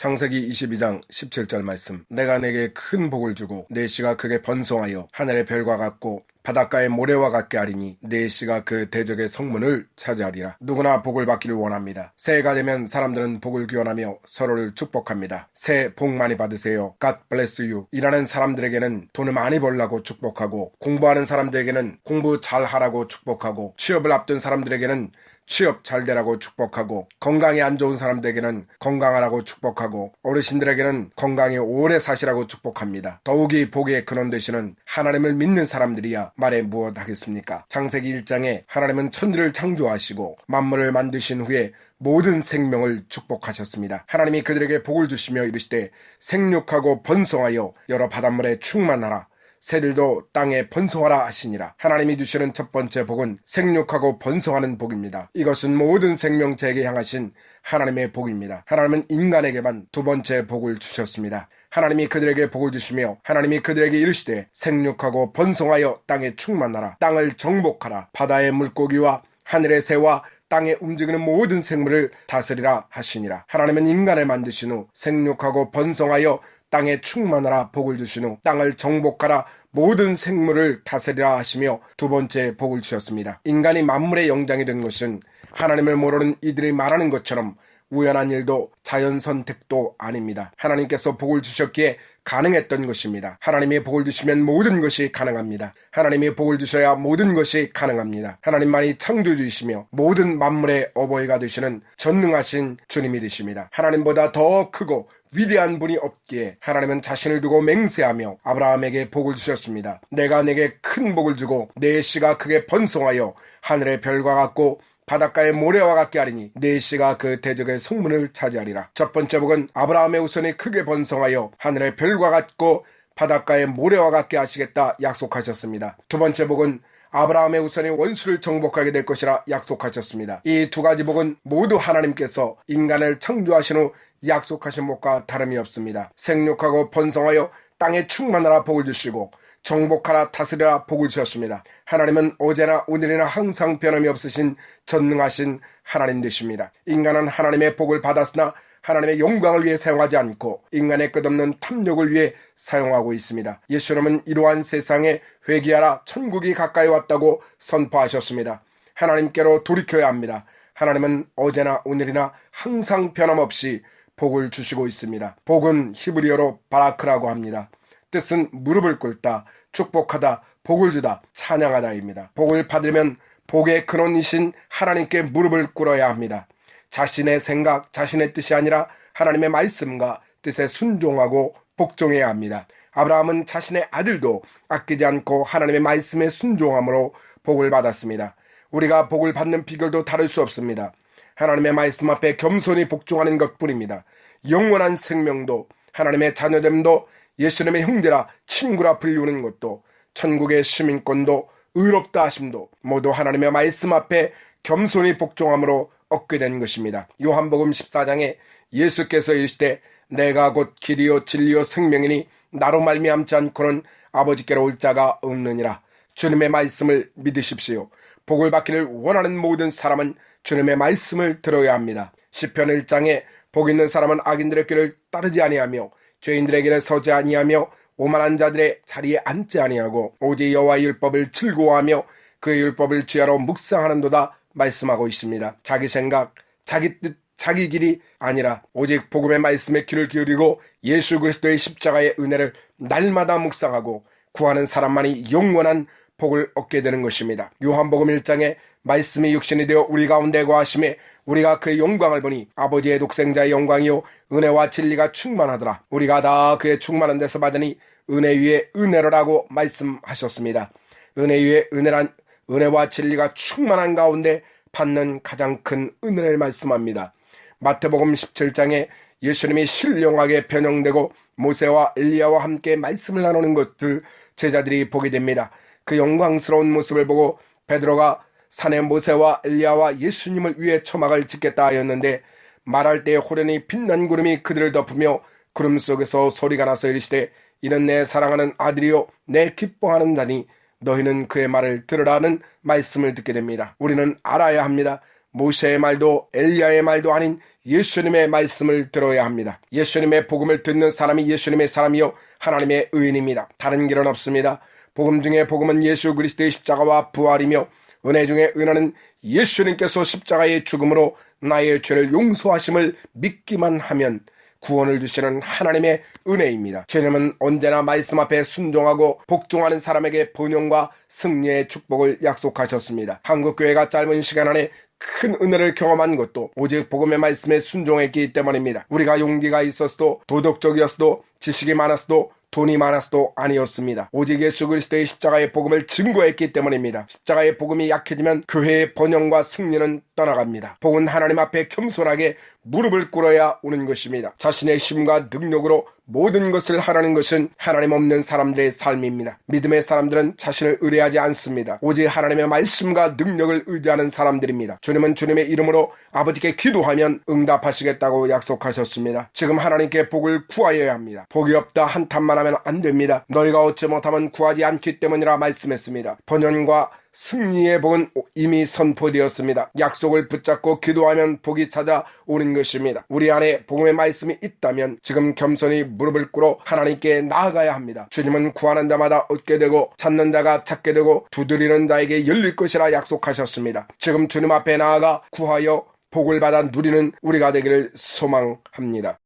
창세기 22장 17절 말씀. 내가 내게 큰 복을 주고 내 씨가 크게 번성하여 하늘의 별과 같고 바닷가의 모래와 같게 하리니 내 씨가 그 대적의 성문을 차지하리라. 누구나 복을 받기를 원합니다. 새해가 되면 사람들은 복을 기원하며 서로를 축복합니다. 새해 복 많이 받으세요. God bless you. 일하는 사람들에게는 돈을 많이 벌라고 축복하고, 공부하는 사람들에게는 공부 잘 하라고 축복하고, 취업을 앞둔 사람들에게는 취업 잘 되라고 축복하고, 건강이 안 좋은 사람들에게는 건강하라고 축복하고, 어르신들에게는 건강히 오래 사시라고 축복합니다. 더욱이 복의 근원 되시는 하나님을 믿는 사람들이야 말해 무엇 하겠습니까? 창세기 1장에 하나님은 천지를 창조하시고 만물을 만드신 후에 모든 생명을 축복하셨습니다. 하나님이 그들에게 복을 주시며 이르시되 생육하고 번성하여 여러 바닷물에 충만하라. 새들도 땅에 번성하라 하시니라. 하나님이 주시는 첫 번째 복은 생육하고 번성하는 복입니다. 이것은 모든 생명체에게 향하신 하나님의 복입니다. 하나님은 인간에게만 두 번째 복을 주셨습니다. 하나님이 그들에게 복을 주시며 하나님이 그들에게 이르시되 생육하고 번성하여 땅에 충만하라. 땅을 정복하라. 바다의 물고기와 하늘의 새와 땅에 움직이는 모든 생물을 다스리라 하시니라. 하나님은 인간을 만드신 후 생육하고 번성하여 땅에 충만하라 복을 주신 후 땅을 정복하라 모든 생물을 다스리라 하시며 두 번째 복을 주셨습니다. 인간이 만물의 영장이 된 것은 하나님을 모르는 이들이 말하는 것처럼 우연한 일도 자연 선택도 아닙니다. 하나님께서 복을 주셨기에 가능했던 것입니다. 하나님이 복을 주시면 모든 것이 가능합니다. 하나님이 복을 주셔야 모든 것이 가능합니다. 하나님만이 창조주이시며 모든 만물의 어버이가 되시는 전능하신 주님이 되십니다. 하나님보다 더 크고 위대한 분이 없기에 하나님은 자신을 두고 맹세하며 아브라함에게 복을 주셨습니다. 내가 내게 큰 복을 주고 내 씨가 크게 번성하여 하늘의 별과 같고 바닷가의 모래와 같게 하리니 내 씨가 그 대적의 성문을 차지하리라. 첫 번째 복은 아브라함의 후손이 크게 번성하여 하늘의 별과 같고 바닷가의 모래와 같게 하시겠다 약속하셨습니다. 두 번째 복은 아브라함의 후손이 원수를 정복하게 될 것이라 약속하셨습니다. 이 두 가지 복은 모두 하나님께서 인간을 창조하신 후 약속하신 복과 다름이 없습니다. 생육하고 번성하여 땅에 충만하라 복을 주시고 정복하라 다스리라 복을 주셨습니다. 하나님은 어제나 오늘이나 항상 변함이 없으신 전능하신 하나님 되십니다. 인간은 하나님의 복을 받았으나 하나님의 영광을 위해 사용하지 않고 인간의 끝없는 탐욕을 위해 사용하고 있습니다. 예수님은 이러한 세상에 회개하라 천국이 가까이 왔다고 선포하셨습니다. 하나님께로 돌이켜야 합니다. 하나님은 어제나 오늘이나 항상 변함없이 복을 주시고 있습니다. 복은 히브리어로 바라크라고 합니다. 뜻은 무릎을 꿇다, 축복하다, 복을 주다, 찬양하다입니다. 복을 받으려면 복의 근원이신 하나님께 무릎을 꿇어야 합니다. 자신의 생각, 자신의 뜻이 아니라 하나님의 말씀과 뜻에 순종하고 복종해야 합니다. 아브라함은 자신의 아들도 아끼지 않고 하나님의 말씀에 순종함으로 복을 받았습니다. 우리가 복을 받는 비결도 다를 수 없습니다. 하나님의 말씀 앞에 겸손히 복종하는 것뿐입니다. 영원한 생명도, 하나님의 자녀됨도, 예수님의 형제라 친구라 불리우는 것도, 천국의 시민권도, 의롭다 하심도 모두 하나님의 말씀 앞에 겸손히 복종함으로 얻게 된 것입니다. 요한복음 14장에 예수께서 이르시되 내가 곧 길이요 진리요 생명이니 나로 말미암지 않고는 아버지께로 올 자가 없느니라. 주님의 말씀을 믿으십시오. 복을 받기를 원하는 모든 사람은 주님의 말씀을 들어야 합니다. 시편 1장에 복 있는 사람은 악인들의 길을 따르지 아니하며 죄인들의 길에 서지 아니하며 오만한 자들의 자리에 앉지 아니하고 오직 여호와의 율법을 즐거워하며 그의 율법을 주야로 묵상하는도다 말씀하고 있습니다. 자기 생각, 자기 뜻, 자기 길이 아니라 오직 복음의 말씀에 귀를 기울이고 예수 그리스도의 십자가의 은혜를 날마다 묵상하고 구하는 사람만이 영원한 복을 얻게 되는 것입니다. 요한복음 1장에 말씀이 육신이 되어 우리 가운데 거하심에 우리가 그의 영광을 보니 아버지의 독생자의 영광이요 은혜와 진리가 충만하더라. 우리가 다 그의 충만한 데서 받으니 은혜 위에 은혜로라고 말씀하셨습니다. 은혜 위에 은혜란 은혜와 진리가 충만한 가운데 받는 가장 큰 은혜를 말씀합니다. 마태복음 17장에 예수님이 신령하게 변형되고 모세와 엘리야와 함께 말씀을 나누는 것들 제자들이 보게 됩니다. 그 영광스러운 모습을 보고 베드로가 산에 모세와 엘리야와 예수님을 위해 초막을 짓겠다 하였는데 말할 때 호련히 빛난 구름이 그들을 덮으며 구름 속에서 소리가 나서 이르시되 이는 내 사랑하는 아들이요 내 기뻐하는 자니 너희는 그의 말을 들으라는 말씀을 듣게 됩니다. 우리는 알아야 합니다. 모세의 말도 엘리야의 말도 아닌 예수님의 말씀을 들어야 합니다. 예수님의 복음을 듣는 사람이 예수님의 사람이요 하나님의 의인입니다. 다른 길은 없습니다. 복음 중에 복음은 예수 그리스도의 십자가와 부활이며 은혜 중에 은혜는 예수님께서 십자가의 죽음으로 나의 죄를 용서하심을 믿기만 하면 구원을 주시는 하나님의 은혜입니다. 주님은 언제나 말씀 앞에 순종하고 복종하는 사람에게 번영과 승리의 축복을 약속하셨습니다. 한국교회가 짧은 시간 안에 큰 은혜를 경험한 것도 오직 복음의 말씀에 순종했기 때문입니다. 우리가 용기가 있었어도 도덕적이었어도 지식이 많았어도 돈이 많았어도 아니었습니다. 오직 예수 그리스도의 십자가의 복음을 증거했기 때문입니다. 십자가의 복음이 약해지면 교회의 번영과 승리는 떠나갑니다. 복은 하나님 앞에 겸손하게 무릎을 꿇어야 오는 것입니다. 자신의 힘과 능력으로 모든 것을 하라는 것은 하나님 없는 사람들의 삶입니다. 믿음의 사람들은 자신을 의뢰하지 않습니다. 오직 하나님의 말씀과 능력을 의지하는 사람들입니다. 주님은 주님의 이름으로 아버지께 기도하면 응답하시겠다고 약속하셨습니다. 지금 하나님께 복을 구하여야 합니다. 복이 없다 한탄만 하면 안 됩니다. 너희가 얻지 못하면 구하지 않기 때문이라 말씀했습니다. 번영과 승리의 복은 이미 선포되었습니다. 약속을 붙잡고 기도하면 복이 찾아오는 것입니다. 우리 안에 복음의 말씀이 있다면 지금 겸손히 무릎을 꿇어 하나님께 나아가야 합니다. 주님은 구하는 자마다 얻게 되고 찾는 자가 찾게 되고 두드리는 자에게 열릴 것이라 약속하셨습니다. 지금 주님 앞에 나아가 구하여 복을 받아 누리는 우리가 되기를 소망합니다.